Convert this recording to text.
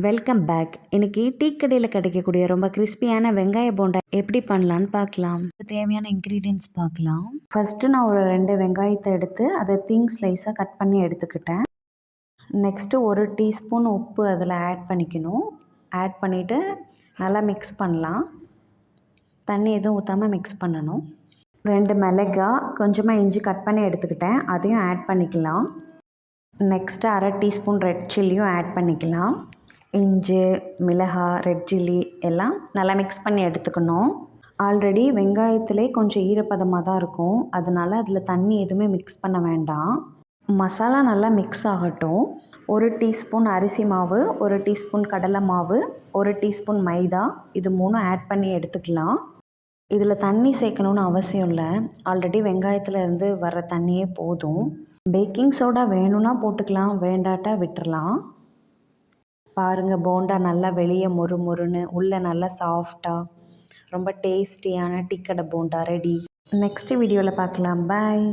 Welcome back. இன்னைக்கு tea கடையில் கிடைக்கக்கூடிய ரொம்ப கிறிஸ்பியான வெங்காய போண்டா எப்படி பண்ணலான்னு பார்க்கலாம். தேவையான இன்க்ரீடியன்ட்ஸ் பார்க்கலாம். ஃபஸ்ட்டு நான் ஒரு 2 வெங்காயத்தை எடுத்து அதை தின் ஸ்லைஸாக கட் பண்ணி எடுத்துக்கிட்டேன். நெக்ஸ்ட்டு 1 டீஸ்பூன் உப்பு அதில் ஆட் பண்ணிக்கணும். ஆட் பண்ணிவிட்டு நல்லா மிக்ஸ் பண்ணலாம். தண்ணி எதுவும் ஊற்றாமல் மிக்ஸ் பண்ணணும். 2 மிளகாய், கொஞ்சமாக இஞ்சி கட் பண்ணி எடுத்துக்கிட்டேன், அதையும் ஆட் பண்ணிக்கலாம். நெக்ஸ்ட்டு 1/2 டீஸ்பூன் ரெட் சில்லியும் ஆட் பண்ணிக்கலாம். இஞ்சி, மிளகாய், ரெட் சில்லி எல்லாம் நல்லா மிக்ஸ் பண்ணி எடுத்துக்கணும். ஆல்ரெடி வெங்காயத்திலே கொஞ்சம் ஈரப்பதமாக தான் இருக்கும், அதனால் அதில் தண்ணி எதுவுமே மிக்ஸ் பண்ண வேண்டாம். மசாலா நல்லா மிக்ஸ் ஆகட்டும். 1 டீஸ்பூன் அரிசி மாவு, 1 டீஸ்பூன் கடலை மாவு, 1 டீஸ்பூன் மைதா, இது 3 ஆட் பண்ணி எடுத்துக்கலாம். இதில் தண்ணி சேர்க்கணுன்னு அவசியம் இல்லை, ஆல்ரெடி வெங்காயத்தில் இருந்து வர்ற தண்ணியே போதும். பேக்கிங் சோடா வேணும்னா போட்டுக்கலாம், வேண்டாட்டா விட்டுறலாம். பாருங்கள், போண்டா நல்லா வெளியே மொறு மொறுன்னு, உள்ளே நல்லா சாஃப்டாக ரொம்ப டேஸ்டியான டீ கடை போண்டா ரெடி. நெக்ஸ்ட் வீடியோவில் பார்க்கலாம். பாய்.